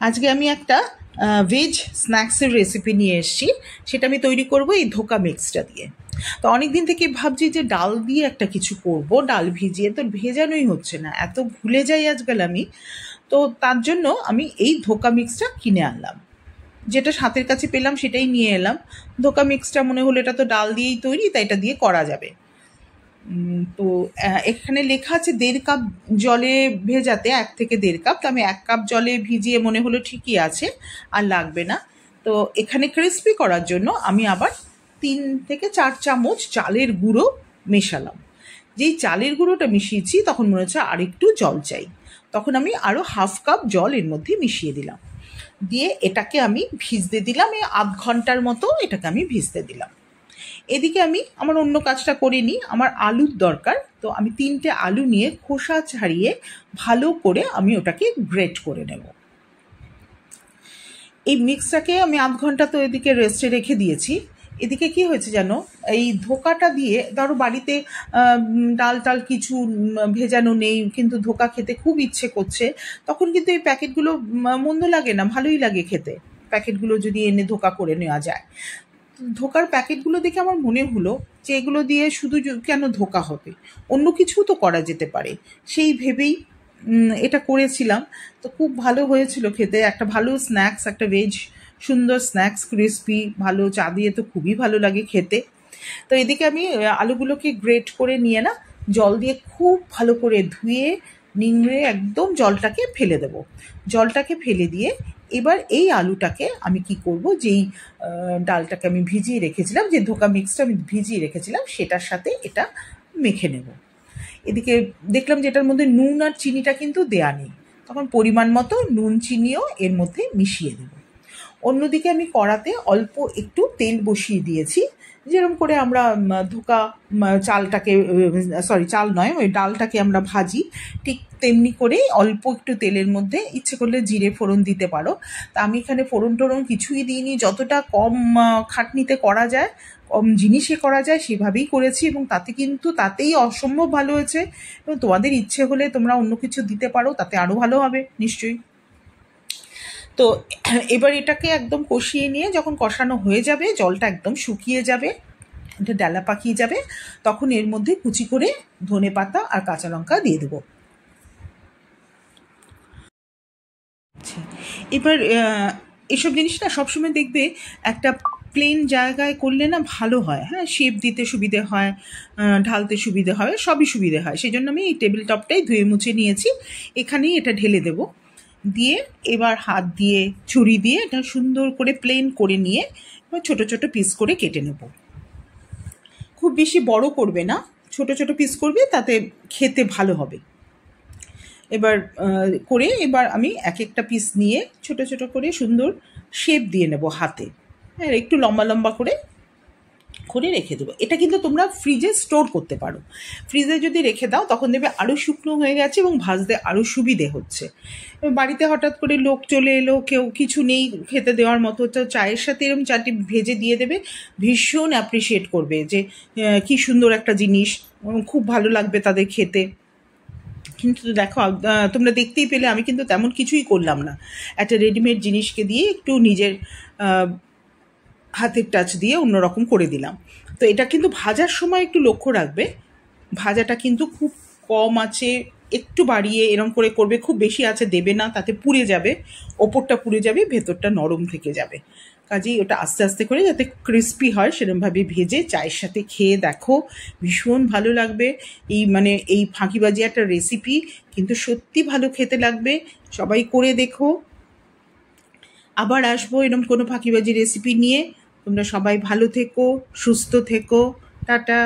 আজকে আমি একটা ভেজ স্ন্যাক্সের রেসিপি নিয়ে এসেছি। সেটা আমি তৈরি করব এই ধোকা মিক্সটা দিয়ে। তো অনেক দিন থেকে ভাবছি যে ডাল দিয়ে একটা কিছু করব, ডাল ভিজিয়ে, তো ভেজানোই হচ্ছে না, এত ভুলে যাই আজকাল আমি। তো তার জন্য আমি এই ধোকা মিক্সটা কিনে আনলাম, যেটা হাতের কাছে পেলাম সেটাই নিয়ে এলাম। ধোকা মিক্সটা মনে হলো এটা তো ডাল দিয়েই তৈরি, তাই এটা দিয়ে করা যাবে। তো এখানে লেখা আছে 1.5 কাপ জলে ভেজাতে, 1 থেকে 1.5 কাপ। তো আমি 1 কাপ জলে ভিজিয়ে মনে হলো ঠিকই আছে, আর লাগবে না। তো এখানে ক্রিস্পি করার জন্য আমি আবার 3 থেকে 4 চামচ চালের গুঁড়ো মেশালাম। যেই চালের গুঁড়োটা মিশিয়েছি তখন মনে হচ্ছে আর একটু জল চাই, তখন আমি আরও 1/2 কাপ জল এর মধ্যে মিশিয়ে দিলাম। দিয়ে এটাকে আমি ভিজতে দিলাম, এই আধ ঘন্টার মতো এটাকে আমি ভিজতে দিলাম। এদিকে আমি আমার অন্য কাজটা করে নিই। আমার আলুর দরকার, তো আমি 3টে আলু নিয়ে খোসা ছাড়িয়ে ভালো করে আমি ওটাকে গ্রেট করে নেব। এই মিক্সটাকে আমি আধ ঘন্টা তো এদিকে রেস্টে রেখে দিয়েছি। এদিকে কি হয়েছে জানো, এই ধোকাটা দিয়ে, ধরো বাড়িতে ডাল টাল কিছু ভেজানো নেই, কিন্তু ধোকা খেতে খুব ইচ্ছে করছে, তখন কিন্তু এই প্যাকেটগুলো মন্দ লাগে না, ভালোই লাগে খেতে। প্যাকেটগুলো যদি এনে ধোকা করে নেওয়া যায়। ধোকার প্যাকেটগুলো দেখে আমার মনে হলো যে এগুলো দিয়ে শুধু কেন ধোকা হবে, অন্য কিছু তো করা যেতে পারে। সেই ভেবেই এটা করেছিলাম। তো খুব ভালো হয়েছিল খেতে, একটা ভালো স্ন্যাক্স, একটা ভেজ সুন্দর স্ন্যাক্স, ক্রিস্পি, ভালো চা দিয়ে তো খুবই ভালো লাগে খেতে। তো এদিকে আমি আলুগুলোকে গ্রেট করে নিয়ে না জল দিয়ে খুব ভালো করে ধুয়ে নিংড়ে একদম জলটাকে ফেলে দেব। জলটাকে ফেলে দিয়ে এবার এই আলুটাকে আমি কি করব, যেই ডালটাকে আমি ভিজিয়ে রেখেছিলাম, যে ধোকা মিক্সটা আমি ভিজিয়ে রেখেছিলাম, সেটার সাথে এটা মেখে নেব। এদিকে দেখলাম যে এটার মধ্যে নুন আর চিনিটা কিন্তু দেয়া নেই, তখন পরিমাণ মতো নুন চিনিও এর মধ্যে মিশিয়ে দেব। অন্যদিকে আমি কড়াতে অল্প একটু তেল বসিয়ে দিয়েছি, যেরকম করে আমরা ধোকা চালটাকে, চাল নয়, ওই ডালটাকে আমরা ভাজি, ঠিক তেমনি করে অল্প একটু তেলের মধ্যে ইচ্ছে করলে জিরে ফোড়ন দিতে পারো। তা আমি এখানে ফোড়ন টোড়ন কিছুই দিইনি, যতটা কম খাটনিতে করা যায়, কম জিনিসে করা যায় সেভাবেই করেছি, এবং তাতেই অসম্ভব ভালো হয়েছে। এবং তোমাদের ইচ্ছে হলে তোমরা অন্য কিছু দিতে পারো, তাতে আরও ভালো হবে নিশ্চয়ই। তো এবার এটাকে একদম কষিয়ে নিয়ে, যখন কষানো হয়ে যাবে, জলটা একদম শুকিয়ে যাবে, এটা ডালা পাকিয়ে যাবে, তখন এর মধ্যে কুচি করে ধনেপাতা আর কাঁচা লঙ্কা দিয়ে দেবো। এবার এসব জিনিস না সবসময় দেখবে একটা প্লেন জায়গায় করলে না ভালো হয়, হ্যাঁ, শেপ দিতে সুবিধে হয়, ঢালতে সুবিধে হয়, সবই সুবিধে হয়। সেই জন্য আমি এই টেবিল টপটাই ধুয়ে মুছে নিয়েছি, এখানেই এটা ঢেলে দেবো। দিয়ে এবার হাত দিয়ে, ছুরি দিয়ে এটা সুন্দর করে প্লেন করে নিয়ে এবার ছোটো ছোটো পিস করে কেটে নেব। খুব বেশি বড় করবে না, ছোট ছোট পিস করবে, তাতে খেতে ভালো হবে। এবার আমি এক একটা পিস নিয়ে ছোট ছোট করে সুন্দর শেপ দিয়ে নেব হাতে, হ্যাঁ, একটু লম্বা লম্বা করে রেখে দেবো। এটা কিন্তু তোমরা ফ্রিজে স্টোর করতে পারো। ফ্রিজে যদি রেখে দাও তখন দেখবে আরও শুকনো হয়ে গেছে এবং ভাজতে আরও সুবিধে হচ্ছে। বাড়িতে হঠাৎ করে লোক চলে এলো, কেউ কিছু নেই খেতে দেওয়ার মতো, তো চায়ের সাথে এরকম চাটি ভেজে দিয়ে দেবে, ভীষণ অ্যাপ্রিসিয়েট করবে যে কি সুন্দর একটা জিনিস, খুব ভালো লাগবে তাদের খেতে। কিন্তু দেখো, তোমরা দেখতেই পেলে আমি কিন্তু তেমন কিছুই করলাম না, একটা রেডিমেড জিনিসকে দিয়ে একটু নিজের হাতের টাচ দিয়ে অন্যরকম করে দিলাম। তো এটা কিন্তু ভাজার সময় একটু লক্ষ্য রাখবে, ভাজাটা কিন্তু খুব কম আছে, একটু বাড়িয়ে এরম করে করবে, খুব বেশি আছে দেবে না, তাতে পুড়ে যাবে, ওপরটা পুড়ে যাবে, ভেতরটা নরম থেকে যাবে। কাজেই ওটা আস্তে আস্তে করে যাতে ক্রিস্পি হয় সেরকমভাবে ভেজে চায়ের সাথে খেয়ে দেখো, ভীষণ ভালো লাগবে। এই ফাঁকিবাজি একটা রেসিপি, কিন্তু সত্যি ভালো খেতে লাগবে, সবাই করে দেখো। আবার আসবো এরকম কোনো ফাঁকিবাজি রেসিপি নিয়ে। তোমরা সবাই ভালো থেকো, সুস্থ থেকো, টাটা।